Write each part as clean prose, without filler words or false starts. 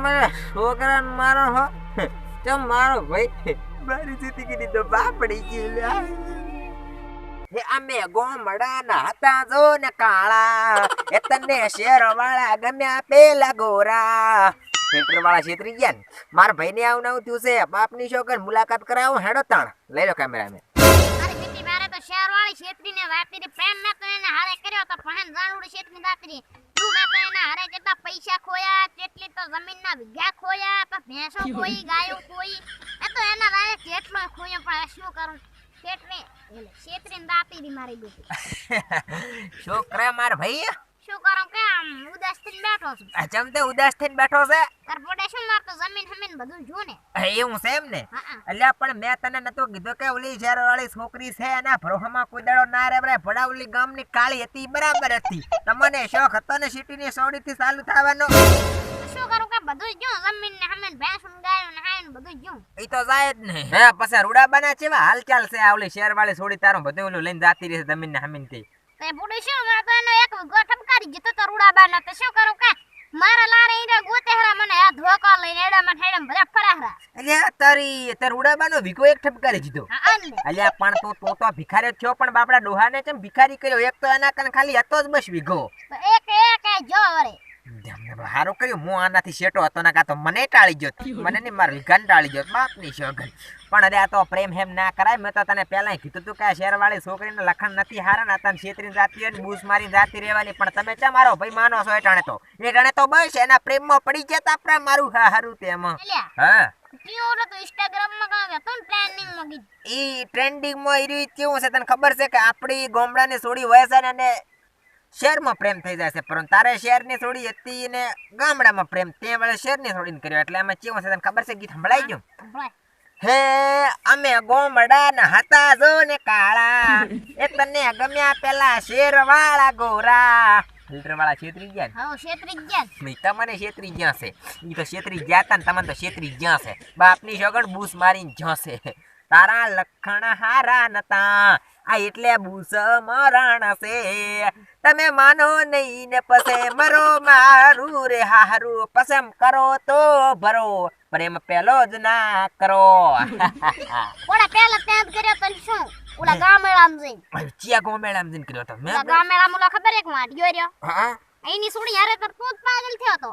મારા છોકરાને મારો હો તો મારો ભાઈ મારી જિંદગીની તો બાપડી ગઈ હે અમે ગોમડાના હતા જો ને કાળા એ તને શેર વાળા ગમ્યા પેલા ગોરા ફિલ્ટર વાળા છેતરી ગયા ને મારા ભાઈ ને આવું નવું થયું છે બાપની છોકર મુલાકાત કરાવો હેડો તાણ લઈ લો કેમેરા મેં અરે દીદી મારે તો શેર વાળી છેતરીને વાતીને પ્રેમ ના તો એને હારે કર્યો તો પણ જાણુડી છેતરી દાતરી તું મેં તો એના હારે કેટલા પૈસા ખોયા કેટલી તો જમીનના વીઘા ખોયા તો ભેંસો ખોઈ ગાયો ખોઈ એ તો એના વાળે કેટલો ખોયો પણ શું કરું છેતરીને દાતરી મારી દીધી છોકરા માર ભાઈ શું કરું કે આમ ઉદાસ થઈને બેઠો છું જમતે ઉદાસ થઈને બેઠો છે તાર પોડે શું મારતો જમીન હમીન બધું જો ને એવું છે એમ ને અલ્યા પણ મેં તને નતો કીધું કે ઓલી શેર વાળી છોકરી છે એના ભરોહામાં કોઈ દાડો ના રે રે ભડાવલી ગામની કાળી હતી બરાબર હતી તમને શોખ હતો ને સિટીની સોડીથી ચાલુ થવાનો શું કરું કે બધું જો જમીન ને હમીન ભેંસ ગાયો ને હાય ને બધું જો ઈ તો જાય જ ને હે પછી રૂડાબાના ચેવા હાલચાલ છે આ ઓલી શેર વાળી છોડી તારું બધું ઓલું લઈને જાતી રહે જમીન ને હમીન થી તે બુડી શું માં તો એનો એક ગોઠમ કરી જતો તો રૂડાબાના તો શું કરું કે મારા લારે ઈડા ગોતેહરા મને આ ધોકા લઈને એડા મને હેડમ બધા ફરાહરા અલ્યા તારી તે રૂડાબાનો ભીખો એક ઠપકારી દીધો અલ્યા પણ તું તો ભિખારી થયો પણ બાપડા ડોહાને કેમ ભિખારી કર્યો એક તો એના કન ખાલી હતો જ બસ વીઘો તો એક જો વરે હારું કર્યું હું આનાથી શેટો હતો ને કા તો મને ટાળી ગયો મને નહીં માર વિઘાન ટાળી ગયો બાપની શોગન પણ અરે આ તો પ્રેમ હેમ ના કરાય મેં તો તને પહેલા કીધું તું કે આ શેરવાળી છોકરીને લખણ નથી હારા ને તને છેતરીને જાતી હોય ને બૂસ મારીને જાતી રહેવાની પણ તમે ચા મારો ભાઈ માનો છો એટાણે તો બસ એના પ્રેમમાં પડી જતા આપણા મારું હારું તેમાં હા ટીઓરો તો ઇન્સ્ટાગ્રામ માં કામ હતો ને ટ્રેન્ડિંગ માં ગઈ ઈ ટ્રેન્ડિંગ માં ઈ કેવું છે તને ખબર છે કે આપણી ગોમડાની છોડી હોય છે ને શહેરમાં પ્રેમ થઈ જાય છે પરંતુ તારે શહેરની છોડી હતી ને ગામડામાં પ્રેમ તે વળે શહેરની છોડીને કર્યો એટલે આમાં કેવું છે તને ખબર છે ગીત સંભળાઈ ગયું હે અમે ગોમડાના હતા જો ને કાળા એ તને ગમ્યા પેલા શેર વાળા ગોરા ફિલ્ટર વાળા છેતરી ગયા હા છેતરી ગયા નહીં તમને છેતરી ગયા છે ઈ તો છેતરી ગયા તા ને તમને તો છેતરી ગયા છે બાપની સગડ બૂસ મારીને જશે તારા લખણ હારા નતા આ એટલે બૂસ મરણ છે તમે માનો નહીં ને પસે મરો મારું રે હારું પસમ કરો તો ભરો પ્રેમ પેલો જ ના કરો ઓલા પેલા ત્યાં જ કર્યો તો શું ઓલા ગામેળામ જઈને ચિયા ગામેળામ જઈને કર્યો તો મેં ગામેળામ ઓલા ખબર એક વાંઢ્યો રહ્યો હા એની છોડી યારે તો તું જ પાગલ થયો તો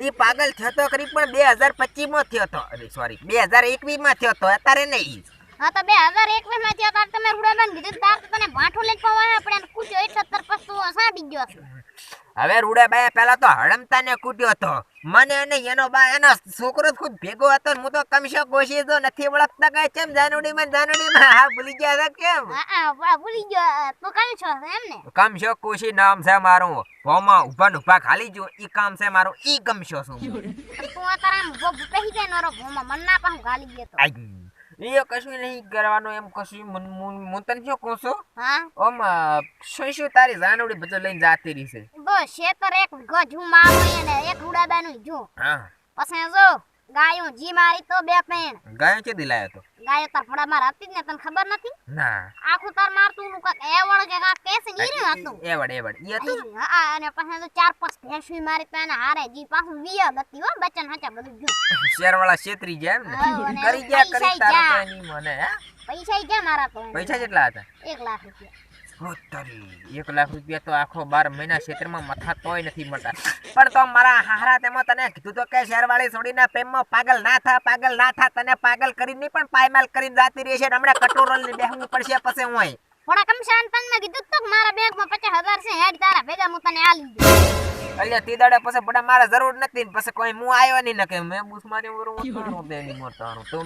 ઈ પાગલ થયો તો કરી પણ 2025 માં થયો તો અરે સોરી 2021 માં થયો તો અત્યારે નહીં હા તો 2021 માં થયો તો તમે રૂડાબાન કીધું તાર તો તને ભાઠો લઈ પવાય આપણે કૂટ્યો 78 પછી સાડી ગયો હવે રૂડાબાએ પેલા તો હડમતા ને કૂટ્યો હતો મને અને એનો બા એનો છોકરો ખુદ ભેગો હતો હું તો કમશો કોશી તો નથી ઓળખતા કઈ કેમ જાનુડીમાં હા ભૂલી ગયા કેમ હા ભૂલી ગયો તું કઈ છો એમ ને કમશો કોશી નામ છે મારું ભોમાં ઉભા ખાલી જો ઈ કામ છે મારું ઈ કમશો છું તું તારા ભો પેહી જાય નરો ભોમાં મન ના પાહું ગાલી ગયો તો એ કશું નહીં કરવાનું એમ કશું હું તને શું કહું છું હા ઓમ શું તારી જાનુડી બધું લઈને જાતી રહી છે બસ શેતર એક ગજુ માવો ને એક રૂડાબાનું જો હા પછી જો ગાયો જી મારી તો બે પેણ ગાયો કે દિલાયો તો ગાયો તાર ફડા માર હતી ને તને ખબર નથી ના આખું તાર મારતું નું કાક એવડ કે કાક કેસ નીર્યું હતું એવડ ઈ હતું હા અને પછી તો 4-5 ભેંસુઈ મારી તો એને હારે જી પાછું વિયા ગતી હો બચન હાચા બધું જો શેરવાળા છેતરી જાય એમ ને કરી ગયા કરી તારો તો એની મને હે પૈસા ઈ ગયા મારા તો પૈસા કેટલા હતા 1 લાખ રૂપિયા હોતરી 1 લાખ રૂપિયા તો આખો 12 મહિના ક્ષેત્રમાં મથા તોય નથી મળતા પણ તો મારા હારા તેમાં તને કીધું તો કે શેરવાળી છોડીના પ્રેમમાં પાગલ ના થા તને પાગલ કરીને નહીં પણ પાયમાલ કરીને જાતી રહી છે હમણાં કટોરલ ને બેહવું પડશે પછી હું થોડા કમ શાંત તને કીધું તો મારા બેગમાં 50000 છે હેડ તારા ભેગા હું તને આલી દઉં અલ્યા તી દાડે પછી બડા મારે જરૂર નથી પછી કોઈ હું આવ્યો નહીં ને કે મેં બુસ મારી વરું દેની મોટાનું તો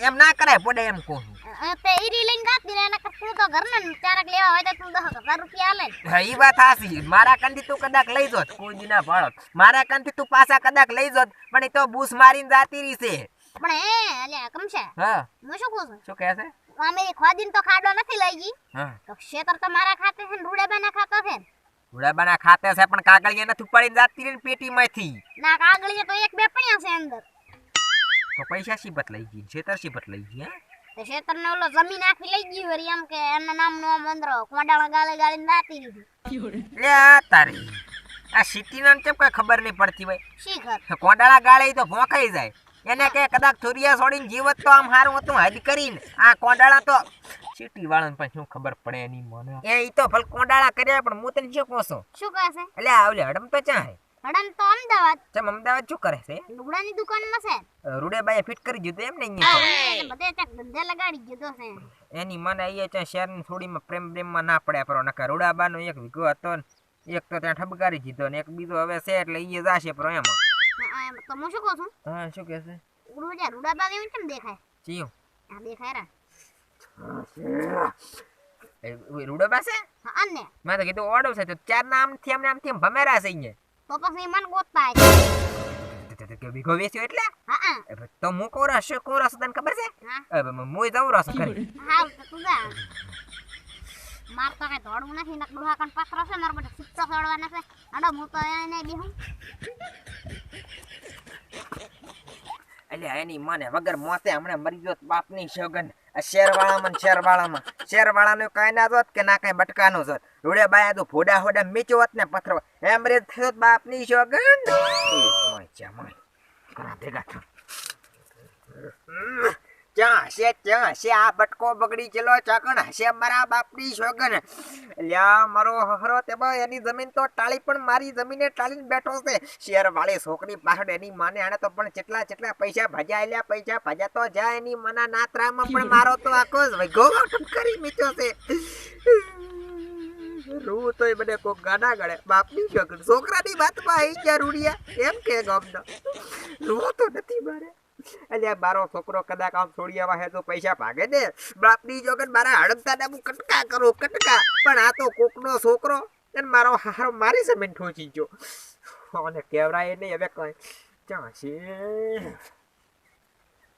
એમ ના કરાય પડે એમ કહું તે ઈરી લઈને ગાતી ને તું તો ઘરને ચારક લેવા હોય તો તું 10000 રૂપિયા આલે હા ઈ વાત હાસી મારા કંથી તું કદાક લઈ જોત કોઈ દી ના ભાળત મારા કંથી તું પાછા કદાક લઈ જોત પણ ઈ તો બુસ મારીને જાતી રહી છે પણ એ અલ્યા કમશે હા હું શું કહું છું શું કહે છે મારી ખોદીન તો ખાડો નથી લઈ ગઈ હા તો ક્ષેત્ર તો મારા ખાતે છે ને રૂડાબાના ખાતે છે રૂડાબાના ખાતે છે પણ કાગળિયા નથી ઉપાડીને જાતી રહી પેટીમાંથી ના કાગળિયા તો એક બે પડ્યા છે અંદર તો પૈસા શીબત લઈ ગઈ છેતર શીબત લઈ ગઈ હે તે ક્ષેત્ર ને ઓલો જમીન આખી લઈ ગઈ વરી એમ કે એના નામ નો મંદરો કોડાળા ગાલે ગાળીને જાતી રહી લે તારી આ સિટીના કેમ કઈ ખબર નહીં પડતી હોય શીખર કોંડાળા ગાળે તો ભોંકાઈ જાય એને કે કદાચ ચોરિયા છોડીને જીવત તો આમ હારું હતું હદ કરીને આ કોંડાળા તો સિટી વાળાને પણ શું ખબર પડે એની મને એ ઈ તો ભલ કોંડાળા કર્યા પણ હું તને શું કહું છું શું કહે છે એટલે આવલે હડમ તો ચા હે હડન તો અમદાવાદ ચમ અમદાવાદ શું કરે છે લુગડાની દુકાનમાં છે રૂડેબાઈએ ફિટ કરી દીધું એમ ને અહીંયા એટલે બધે ત્યાં ધંધે લગાડી દીધો છે એની મને અહીંયા ત્યાં શહેરની થોડીમાં પ્રેમમાં ના પડ્યા પર નકા રૂડાબાનો એક વીઘો હતો ને એક તો ત્યાં ઠબકારી દીધો ને એક બીજો હવે છે એટલે ઈ જાશે પર એમાં તો હું શું કહું છું હા શું કહે છે રૂડાબા એવું કેમ દેખાય ચિયું આ દેખાય રા રૂડાબા છે હા ને મેં તો કીધું ઓડો છે તો ચાર નામથી આમ ભમેરા છે અહીંયા તો પછી મન ગોતતા આવે કે વીઘો વેચ્યો એટલે હા તો હું કોરા શું કોરા તને ખબર છે હા હું જવું રસ કરી હા તો તું જા માર તો કઈ દોડવું નથી નક ડોહા કણ પાત્ર છે માર બધે સિક્કો દોડવાના છે આડો હું તો એને બેહું એટલે એની મને વગર મોતે હમણાં મરી ગયો બાપની સોગન શેરવાળાનું કઈ ના જોત કે ના કઈ બટકાનું જોત રૂડે બાયા તો ફોડા ફોડા મીચો હોત ને પથરો એમ રે થયો બાપની સોગન ક્યાં હશે આ બટકો બગડી ગયેલો ચાકણ હશે મારા બાપની સોગન લ્યા મારો હરો તેમાં એની જમીન તો ટાળી પણ મારી જમીને ટાળીને બેઠો છે શેર વાળી છોકરી પાછળ એની માને આને તો પણ કેટલા પૈસા ભજાયેલા પૈસા ભજા તો જાય એની મના નાતરામાં પણ મારો તો આખો ગો કરી મીચો છે રૂ તો એ બધે કોક ગાના ગળે બાપની છોકરી છોકરાની વાતમાં આવી ગયા રૂડિયા એમ કે ગમનો રૂ તો નથી મારે અલ્યા મારો છોકરો કદાચ આમ છોડિયામાં હે તો પૈસા ભાગે ને બાપની જોગન મારા હડકતા ને હું કટકા કરું કટકા પણ આ તો કોકનો છોકરો અને મારો હારો મારી જમીન ઠોચી ગયો અને કેવરાય નહીં હવે કઈ ક્યાં છે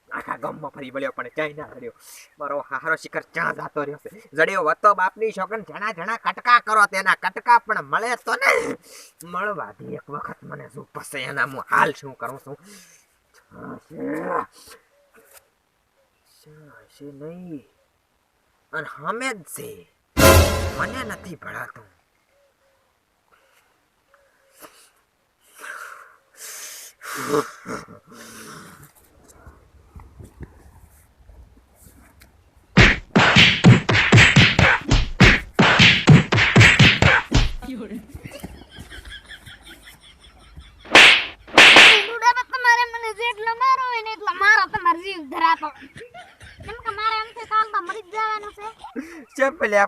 આખા ગામમાં ફરી વળ્યો પણ ક્યાંય ના રહ્યો મારો હારો શિખર ક્યાં જાતો રહ્યો છે જડ્યો હતો બાપની છોકન જણા કટકા કરો તેના કટકા પણ મળે તો ને મળવાથી એક વખત મને શું પસે એના હું હાલ શું કરું છું નહીં અને હમે જ છે મને નથી ભણાતું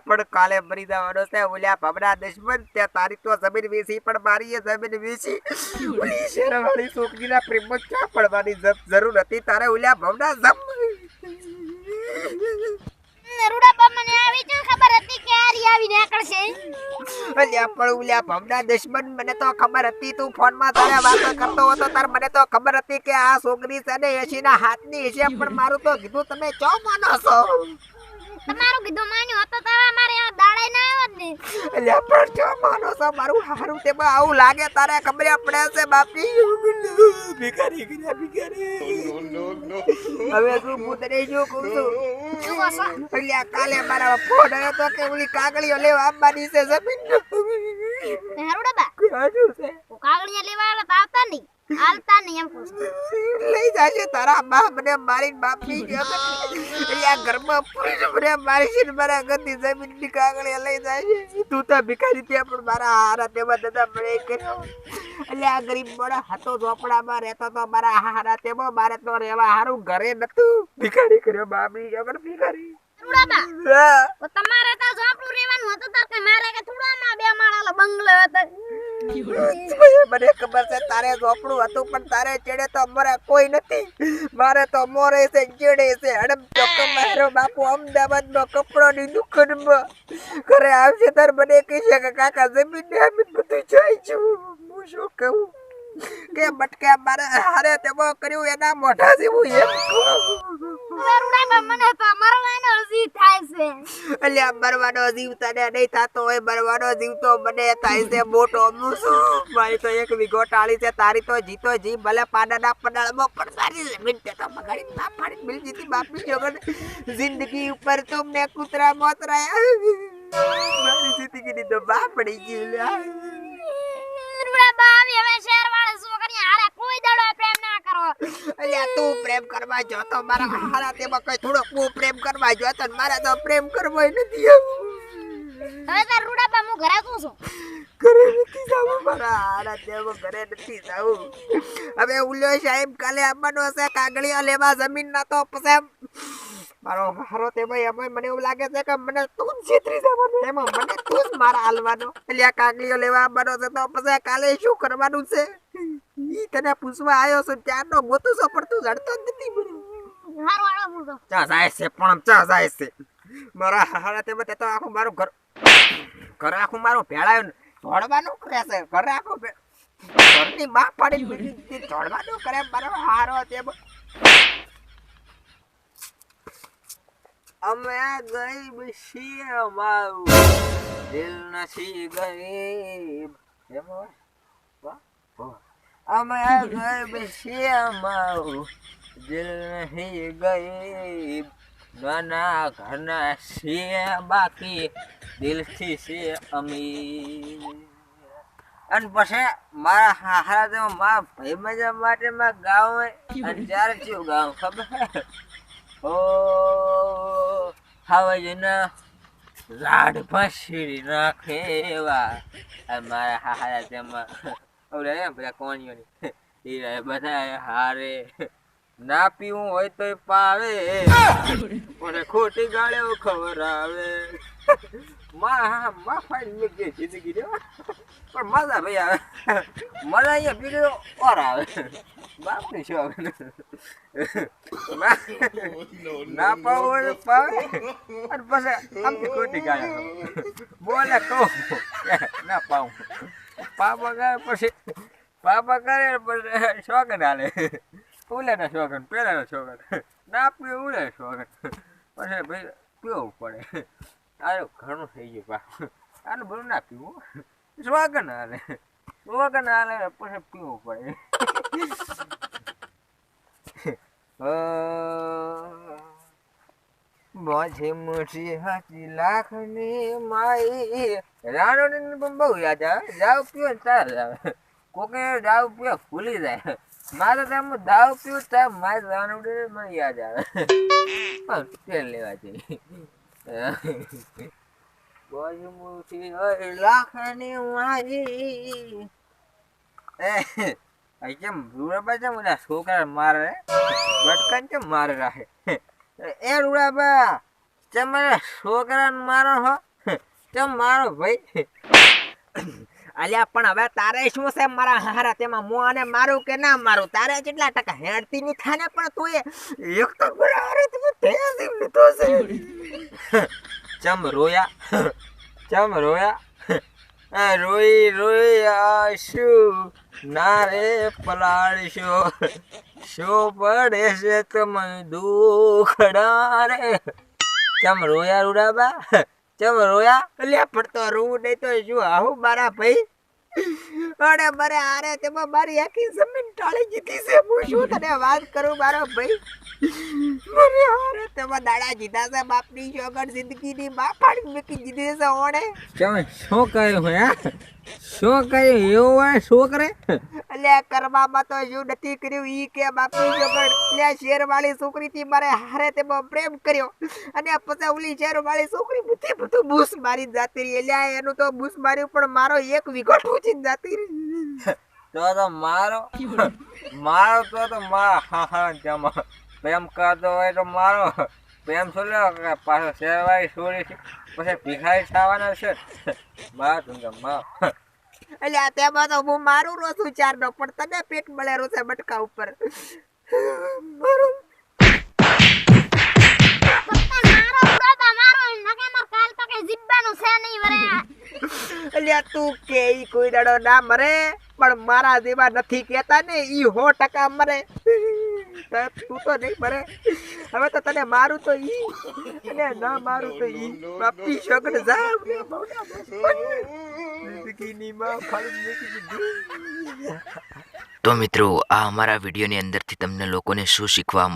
પણ કાલે મરી જવાનો છે ઓલ્યા ભમરા દુશ્મન તે તારી તો જમીન વેચી પણ મારી એ જમીન વેચી ઓલી શેરવાળી છોકરીના પ્રેમમાં ક્યાં પડવાની જરૂર હતી તારે ઓલ્યા ભમરા રૂડાબા મને આવી જ ખબર હતી કે આરી આવી નીકળશે અલ્યા પણ ઓલ્યા ભમરા દુશ્મન મને તો ખબર હતી તું ફોનમાં તારે વાતો કરતો હતો તાર મને તો ખબર હતી કે આ છોકરી છે ને 80 ના હાથની છે પણ મારું તો કીધું તમે ચો માનો છો તમારું કીધું માન્યું હતો તો મારે આ દાડે ના આવ્યો જ ને અલ્યા પણ ચો માનો છો મારું હારું તેમાં આવું લાગે તારે ખબર પડે છે બાપી ભિખારી ગયા ભિખારી હવે શું હું તને જો કહું છું અલ્યા કાલે મારા ફોન આવ્યો તો કે ઓલી કાગળીઓ લેવા આવવાની છે જમીન રૂડાબા આજુ છે કાગળિયા લેવા આવતા નહીં હાલતા નહીં એમ પૂછ લઈ જાશે તારા બાપ મને મારી બાપની અહીંયા ઘરમાં પૂરી મને મારી છે મારા ગંદી જમીન ની કાગળિયા લઈ જાય તું તો ભિખારી ત્યાં પણ મારા હારા તેમાં દાદા મળે કર્યો એટલે આ ગરીબ મોડા હાથો ઝોપડામાં રહેતો તો મારા હારા તેમાં મારે તો રહેવા હારું ઘરે નતું ભિખારી કર્યો બાપની જગર ભિખારી રૂડાબા તમારે તો ઝોપડું રહેવાનું હતું તાર કે મારે કે થોડામાં બે માળાનો બંગલો હતો મને ખબર છે તારે ઝોપડું હતું પણ તારે ચેડે તો અમારે કોઈ નથી મારે તો મોરે છે ચેડે છે હડમ ચોક મારો બાપુ અમદાવાદમાં કપડાની દુકાનમાં ઘરે આવશે તાર મને કહેશે કે કાકા જમીન ને આમીન બધું જાય છું હું શું કહું કે બટકે મારે હારે તેમાં કર્યું એના મોઢા જેવું એમ રૂડાબા મને તો મરવાનો જીવ થાય છે અલ્યા મરવાનો જીવ તને નહીં થતો હોય મરવાનો જીવ તો મને થાય છે મોટો મૂસું મારી તો એક વીઘો ટાળી છે તારી તો જીતો જી ભલે પાડાના પડાળમાં પણ તારી જમીન તે તો બગાડી ના પાડી મિલ જીતી બાપની જોગન જિંદગી ઉપર તુમને કૂતરા મોતરાયા મારી જિંદગીની તો બાપડી ગઈ અલ્યા તું પ્રેમ કરવા જો તો મારા હારા તેમાં કઈ થોડોક હું પ્રેમ કરવા જો તો મારા તો પ્રેમ કરવો નથી હવે તાર રૂડાબા હું ઘરે આવું છું. ઘરે નથી જાવું મારા હારા તેમાં ઘરે નથી જાવું. હવે ઉલ્યો સાહેબ કાલે આવવાનો હશે કાગળિયા લેવા જમીન ના તો પછી મારો હારો તેમાં એમાં મને એવું લાગે છે કે મને તું જ છેતરી જવાનો એમાં મને તું જ મારા હાલવાનો. એટલે આ કાગળિયો લેવા આવવાનો છે તો પછી કાલે શું કરવાનું છે ઈ તને પૂછવા આવ્યો છું ત્યારનો ગોતું છો પણ તું જડતો જ નથી મને. હારો હાલો હું તો ચા જાય છે પણ ચા જાય છે મારા હારા તેમાં તે તો આખું મારું ઘર આખું મારું ભેળાયું જોડવાનું કરે છે ઘર આખું ઘરની માં પાડી બીજી જોડવાનું કરે મારો હારો તેમાં. અમે ગરીબ છીએ અમારું દિલ નથી ગરીબ અમે ગરીબ છીએ અમારું દિલ નથી ગરીબ નાના ઘરના છીએ બાકી દિલથી છીએ અમીર. અને પછી મારા હારા તો મારા ભાઈ મજા માટે માં ગાવ અને ત્યારે શું ગાવ ખબર ઓ હવે ના લાડ ફસી નાખેવા મારા હારા તેમાં ઓલે બધા કોણીઓની એ બધા હારે ના પીવું હોય તો પાવે મને ખોટી ગાળ્યો ખબર આવે માં ફાડી મેં જિંદગી રે પણ મજા ભાઈ આવે મજા અહીંયા બીજો ઓર આવે બાપની શોખ ના પાવ હોય પાવે અને પછી આમથી ખોટી ગાળ્યો બોલે કહું ના પાવું પાપા કરે પછી પાપા કરે પછી શોખન હાલે ઉલેના શોખન પેલાના શોખન ના પીવે ઉલે શોખન પછી ભાઈ પીવું પડે આરે ઘણું થઈ ગયું પા આનું બધું ના પીવું શોખન હાલે પછી પીવું પડે. મોજી મોટી હાથી લાખની માઈ રાણોની પણ બહુ યાદ આવે જાવ પીવો ને ચાલ આવે કોકે જાવ પીવો ભૂલી જાય મારે તો દાવ પીવું તો મારે રાણોડી મને યાદ આવે પણ તેલ લેવા જઈએ મોજી મોટી લાખની માઈ કેમ રૂડાબા છે બધા છોકરા મારે બટકાન કેમ મારે રાખે એ રૂડાબા તમારા છોકરાને મારો હો તેમ મારો ભાઈ અલ્યા પણ હવે તારે શું છે મારા હારા તેમાં હું આને મારું કે ના મારું તારે કેટલા ટકા હેડતી ની થાને પણ તું એક તો બરાબર તું તેજ લીધો છે ચમ રોયા રોઈ આશું ના રે પલાળશો શું પડે છે તમે દુખડા રે ચમ રોયા રૂડાબા ચમ રોયા અલ્યા પડતો રૂ નહીં તો શું આવું મારા ભાઈ અરે મારે આરે તેમાં મારી આખી જમીન ટાળી જીધી છે હું શું તને વાત કરું મારો ભાઈ મને આરે તેમાં દાડા જીધા છે બાપની શોગર જિંદગીની માં પાડી મૂકી દીધી છે ઓણે તમે શું કર્યું હે શું કર્યું એવું હોય શું કરે અલ્યા કરવામાં તો શું નથી કર્યું ઈ કે બાપની શોગર અલ્યા શેરવાળી છોકરીથી મારે હારે તેમાં પ્રેમ કર્યો અને પછી ઓલી શેરવાળી છોકરી બધું બૂસ મારી જાતી રહી અલ્યા એનું તો બૂસ માર્યું પણ મારો એક વિઘો ઠૂચીને જાતી રહી તો મારો તો હા જમા પ્રેમ કરતો હોય તો મારો પ્રેમ શું લ્યો પાછો શેરવાળી છોડી પછી ભિખારી થવાના છે મારા તું અલ્યા તેમાં તો હું મારું રોસું ચારનો પણ તને પેટ મળે રોસે બટકા ઉપર મારું અલ્યા તું કે ઈ કોઈ દાડો ના મરે પણ મારા જેવા નથી કેતા ને ઈ 100% મરે તું તો નહીં મરે હવે તો તને મારું તો ઈ અને ના મારું તો ઈ બાપી શોગડ જા જિંદગીની માં ફાડી મૂકી તો મિત્રો આ અમારા વિડીયોની અંદરથી તમને લોકોને શું શીખવા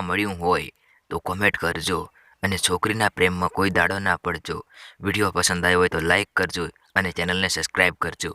મળ્યું હોય તો કોમેન્ટ કરજો અને છોકરીના પ્રેમમાં કોઈ દાડો ના પડજો. વિડીયો પસંદ આવ્યો હોય તો લાઈક કરજો અને ચેનલને સબસ્ક્રાઈબ કરજો.